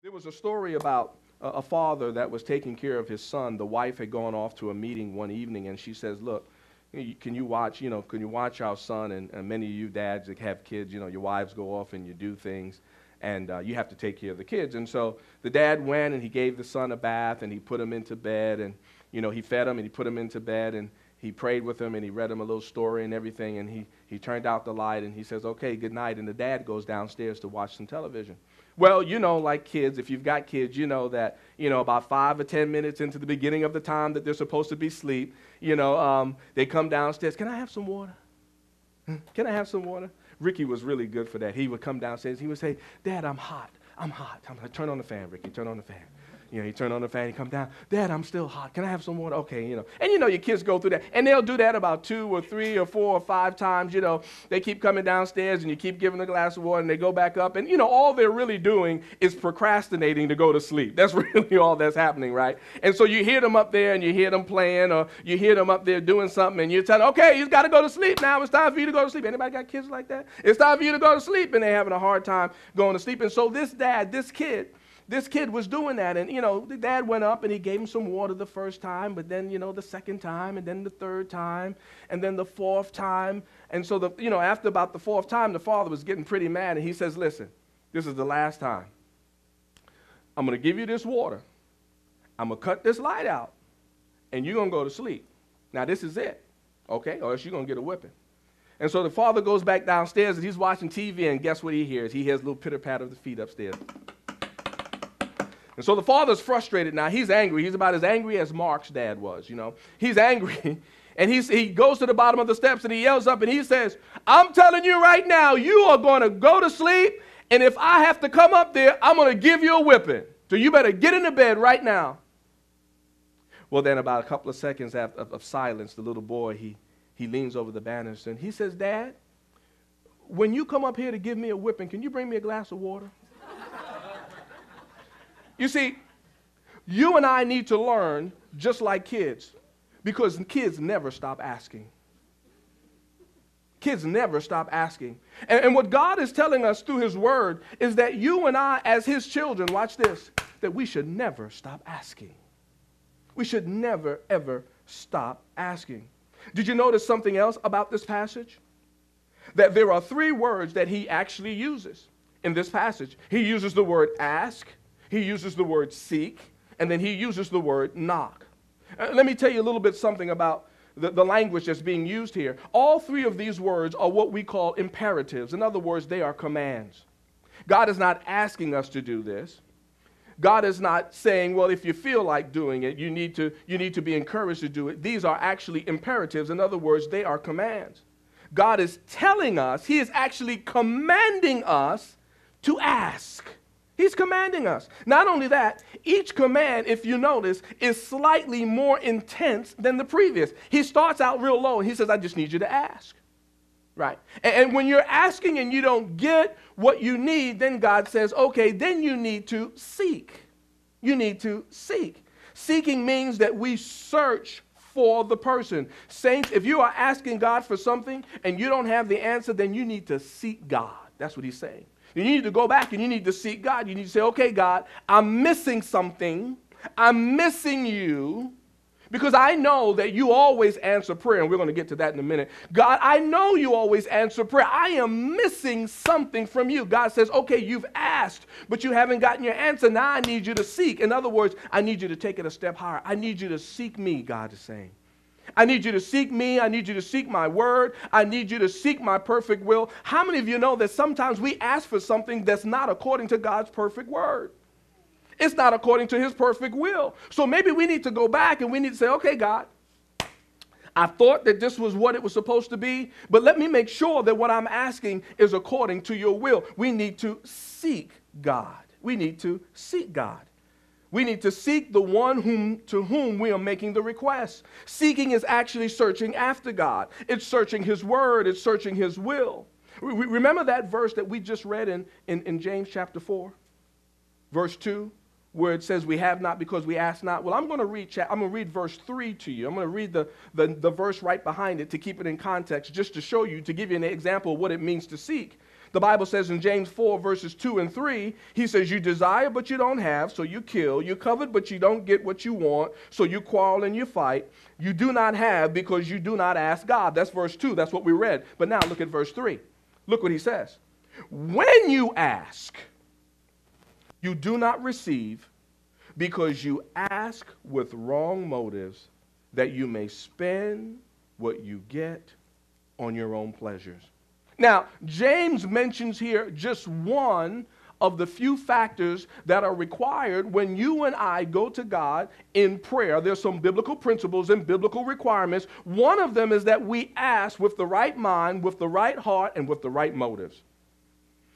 There was a story about a father that was taking care of his son. The wife had gone off to a meeting one evening, and she says, "Look, can you watch? Can you watch our son?" And many of you dads that have kids, your wives go off and you do things, and you have to take care of the kids. And so the dad went and he gave the son a bath and he put him into bed, and he fed him and he put him into bed, and he prayed with him and he read him a little story and everything, and he turned out the light and he says, "Okay, good night." And the dad goes downstairs to watch some television. Well, like kids, if you've got kids, you know that, about 5 or 10 minutes into the beginning of the time that they're supposed to be asleep, they come downstairs. "Can I have some water? Can I have some water?" Ricky was really good for that. He would come downstairs. He would say, "Dad, I'm hot. I'm hot." I'm like, "Turn on the fan, Ricky. Turn on the fan." He turn on the fan, he come down. "Dad, I'm still hot. Can I have some water?" Okay, And your kids go through that. And they'll do that about 2 or 3 or 4 or 5 times, They keep coming downstairs and you keep giving them a glass of water and they go back up. And, all they're really doing is procrastinating to go to sleep. That's really all that's happening, right? And so you hear them up there and you hear them playing, or you hear them up there doing something, and you tell them, "Okay, you've got to go to sleep now. It's time for you to go to sleep." Anybody got kids like that? It's time for you to go to sleep, and they're having a hard time going to sleep. And so this kid was doing that, and, the dad went up and he gave him some water the first time, but then, the second time, and then the third time, and then the fourth time. And so, after about the fourth time, the father was getting pretty mad, and he says, "Listen, this is the last time. I'm going to give you this water. I'm going to cut this light out, and you're going to go to sleep. Now, this is it, okay? Or else you're going to get a whipping." And so the father goes back downstairs, and he's watching TV, and guess what he hears? He hears a little pitter-patter of the feet upstairs. And so the father's frustrated now. He's angry. He's about as angry as Mark's dad was, He's angry. And he goes to the bottom of the steps and he yells up and he says, "I'm telling you right now, you are going to go to sleep. And if I have to come up there, I'm going to give you a whipping. So you better get into bed right now." Well, then about a couple of seconds of silence, the little boy, he leans over the banister and he says, "Dad, when you come up here to give me a whipping, can you bring me a glass of water?" You see, you and I need to learn just like kids, because kids never stop asking. Kids never stop asking. And what God is telling us through his word is that you and I, as his children, watch this, that we should never stop asking. We should never, ever stop asking. Did you notice something else about this passage? That there are 3 words that he actually uses in this passage. He uses the word ask, he uses the word seek, and then he uses the word knock. Let me tell you a little bit something about the language that's being used here. All 3 of these words are what we call imperatives. In other words, they are commands. God is not asking us to do this. God is not saying, well, if you feel like doing it, you need to be encouraged to do it. These are actually imperatives. In other words, they are commands. God is telling us, he is actually commanding us to ask. He's commanding us. Not only that, each command, if you notice, is slightly more intense than the previous. He starts out real low and he says, "I just need you to ask." Right? And when you're asking and you don't get what you need, then God says, okay, then you need to seek. You need to seek. Seeking means that we search for the person. Saints, if you are asking God for something and you don't have the answer, then you need to seek God. That's what he's saying. You need to go back and you need to seek God. You need to say, "Okay, God, I'm missing something. I'm missing you, because I know that you always answer prayer." And we're going to get to that in a minute. "God, I know you always answer prayer. I am missing something from you." God says, "Okay, you've asked, but you haven't gotten your answer. Now I need you to seek." In other words, I need you to take it a step higher. I need you to seek me, God is saying. I need you to seek me. I need you to seek my word. I need you to seek my perfect will. How many of you know that sometimes we ask for something that's not according to God's perfect word? It's not according to his perfect will. So maybe we need to go back and we need to say, "Okay, God, I thought that this was what it was supposed to be, but let me make sure that what I'm asking is according to your will." We need to seek God. We need to seek God. We need to seek the one to whom we are making the request. Seeking is actually searching after God. It's searching his word. It's searching his will. Remember that verse that we just read in James chapter 4, verse 2, where it says we have not because we ask not? Well, I'm going to read verse 3 to you. I'm going to read the verse right behind it to keep it in context, just to show you, to give you an example of what it means to seek. The Bible says in James 4, verses 2 and 3, he says, you desire but you don't have, so you kill. You covet but you don't get what you want, so you quarrel and you fight. You do not have because you do not ask God. That's verse 2. That's what we read. But now look at verse 3. Look what he says. When you ask, you do not receive because you ask with wrong motives, that you may spend what you get on your own pleasures. Now, James mentions here just one of the few factors that are required when you and I go to God in prayer. There's some biblical principles and biblical requirements. One of them is that we ask with the right mind, with the right heart, and with the right motives.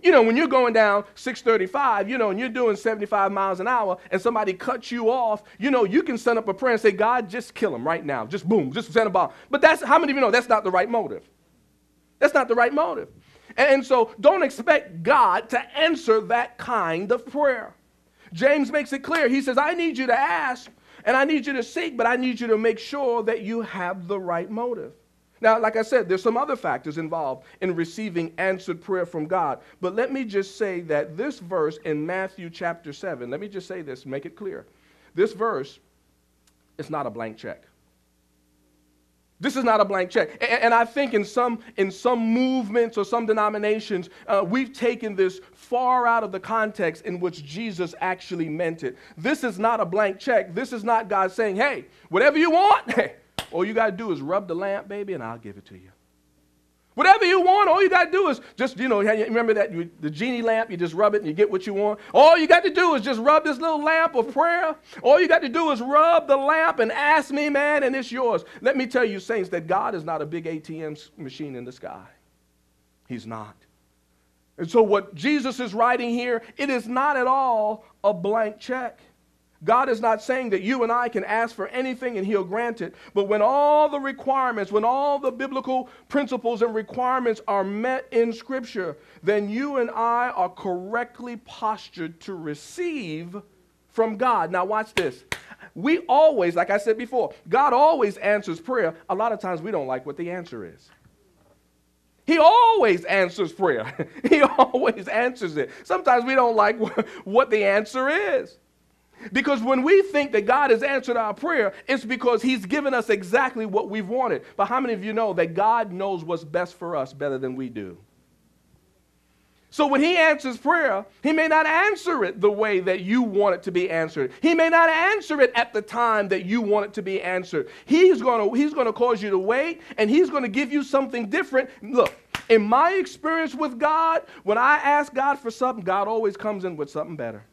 You know, when you're going down 635, and you're doing 75 miles an hour and somebody cuts you off, you can send up a prayer and say, God, just kill him right now. Just boom, just send a bomb. But how many of you know that's not the right motive? That's not the right motive. And so don't expect God to answer that kind of prayer. James makes it clear. He says, I need you to ask and I need you to seek, but I need you to make sure that you have the right motive. Now, like I said, there's some other factors involved in receiving answered prayer from God. But let me just say that this verse in Matthew chapter 7, let me just say this, make it clear. This verse is not a blank check. This is not a blank check. And I think in some movements or some denominations, we've taken this far out of the context in which Jesus actually meant it. This is not a blank check. This is not God saying, hey, whatever you want, hey, all you got to do is rub the lamp, baby, and I'll give it to you. Whatever you want, all you got to do is just, remember that the genie lamp, you just rub it and you get what you want. All you got to do is just rub this little lamp of prayer. All you got to do is rub the lamp and ask me, man, and it's yours. Let me tell you, saints, that God is not a big ATM machine in the sky. He's not. And so what Jesus is writing here, it is not at all a blank check. God is not saying that you and I can ask for anything and he'll grant it. But when all the requirements, when all the biblical principles and requirements are met in Scripture, then you and I are correctly postured to receive from God. Now watch this. We always, like I said before, God always answers prayer. A lot of times we don't like what the answer is. He always answers prayer. He always answers it. Sometimes we don't like what the answer is. Because when we think that God has answered our prayer, it's because he's given us exactly what we've wanted. But how many of you know that God knows what's best for us better than we do? So when he answers prayer, he may not answer it the way that you want it to be answered. He may not answer it at the time that you want it to be answered. He's going to cause you to wait, and he's going to give you something different. Look, in my experience with God, when I ask God for something, God always comes in with something better.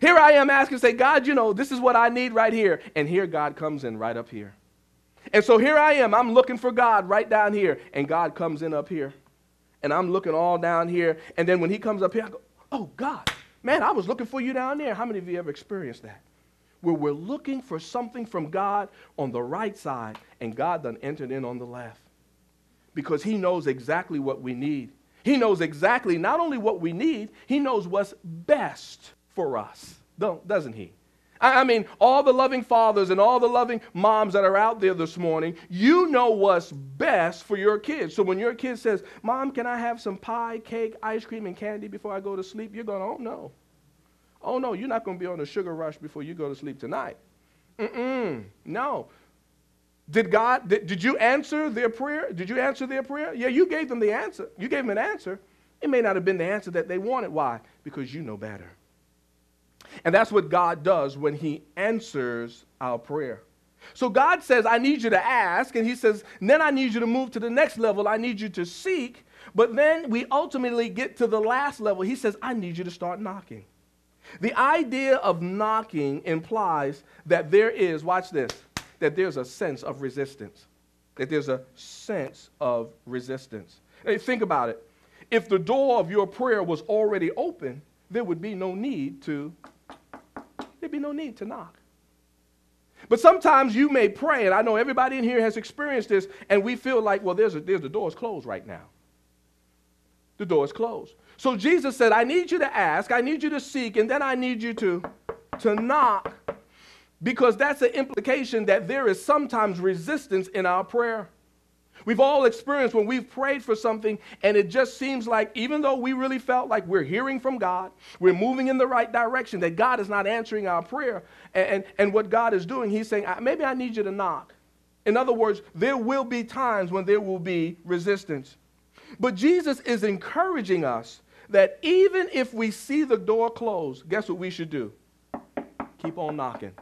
Here I am asking, say, God, this is what I need right here. And here God comes in right up here. And so here I am. I'm looking for God right down here. And God comes in up here. And I'm looking all down here. And then when he comes up here, I go, oh, God, man, I was looking for you down there. How many of you ever experienced that? Where we're looking for something from God on the right side, and God done entered in on the left. Because he knows exactly what we need. He knows exactly not only what we need, he knows what's best for us, doesn't he? I mean, all the loving fathers and all the loving moms that are out there this morning, you know what's best for your kids. So when your kid says, Mom, can I have some pie, cake, ice cream, and candy before I go to sleep? You're going, oh, no. Oh, no, you're not going to be on a sugar rush before you go to sleep tonight. No. Did you answer their prayer? Did you answer their prayer? Yeah, you gave them the answer. You gave them an answer. It may not have been the answer that they wanted. Why? Because you know better. And that's what God does when he answers our prayer. So God says, I need you to ask. And he says, then I need you to move to the next level. I need you to seek. But then we ultimately get to the last level. He says, I need you to start knocking. The idea of knocking implies that there is, watch this, that there's a sense of resistance. That there's a sense of resistance. Hey, think about it. If the door of your prayer was already open, there would be no need to knock. But sometimes you may pray, and I know everybody in here has experienced this, and we feel like, well, the door's closed right now. The door is closed. So Jesus said, I need you to ask, I need you to seek, and then I need you to knock, because that's the implication that there is sometimes resistance in our prayer. We've all experienced when we've prayed for something and it just seems like, even though we really felt like we're hearing from God, we're moving in the right direction, that God is not answering our prayer. And what God is doing, he's saying, maybe I need you to knock. In other words, there will be times when there will be resistance. But Jesus is encouraging us that even if we see the door closed, guess what we should do? Keep on knocking.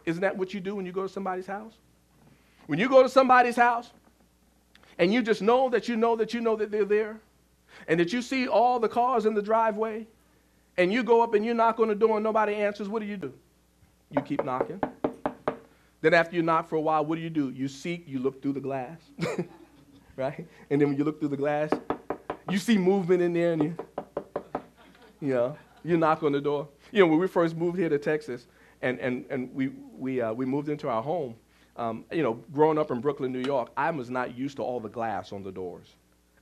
Isn't that what you do when you go to somebody's house? When you go to somebody's house and you just know that they're there and that you see all the cars in the driveway and you go up and you knock on the door and nobody answers, what do? You keep knocking. Then after you knock for a while, what do? You seek, you look through the glass, right? And then when you look through the glass, you see movement in there and you knock on the door. When we first moved here to Texas and we moved into our home, growing up in Brooklyn, New York, I was not used to all the glass on the doors.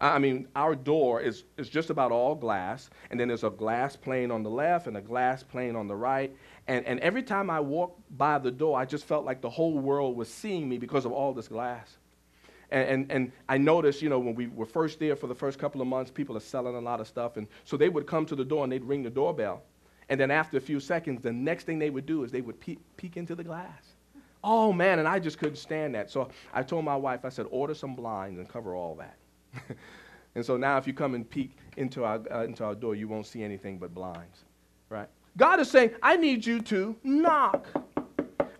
I mean, our door is just about all glass, and then there's a glass pane on the left and a glass pane on the right. And every time I walked by the door, I just felt like the whole world was seeing me because of all this glass. And I noticed, when we were first there for the first couple of months, people are selling a lot of stuff. And so they would come to the door and they'd ring the doorbell. And then after a few seconds, the next thing they would do is they would peek into the glass. Oh, man, and I just couldn't stand that. So I told my wife, I said, order some blinds and cover all that. And so now if you come and peek into our door, you won't see anything but blinds, right? God is saying, I need you to knock.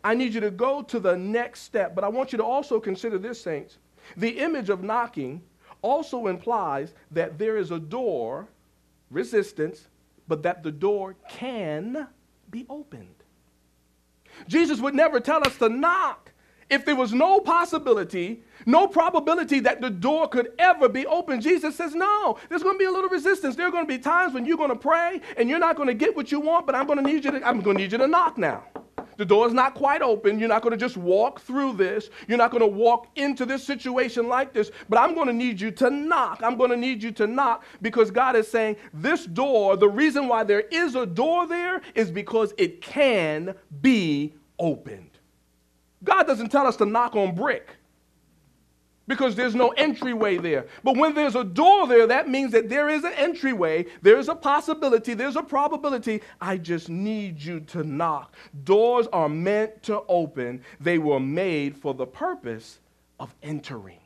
I need you to go to the next step. But I want you to also consider this, saints. The image of knocking also implies that there is a door, resistance, but that the door can be opened. Jesus would never tell us to knock if there was no possibility, no probability that the door could ever be opened. Jesus says, no, there's going to be a little resistance. There are going to be times when you're going to pray and you're not going to get what you want, but I'm going to need you to knock now. The door is not quite open. You're not going to just walk through this. You're not going to walk into this situation like this, but I'm going to need you to knock. I'm going to need you to knock because God is saying this door, the reason why there is a door there is because it can be opened. God doesn't tell us to knock on brick because there's no entryway there. But when there's a door there, that means that there is an entryway, there's a possibility, there's a probability. I just need you to knock. Doors are meant to open. They were made for the purpose of entering.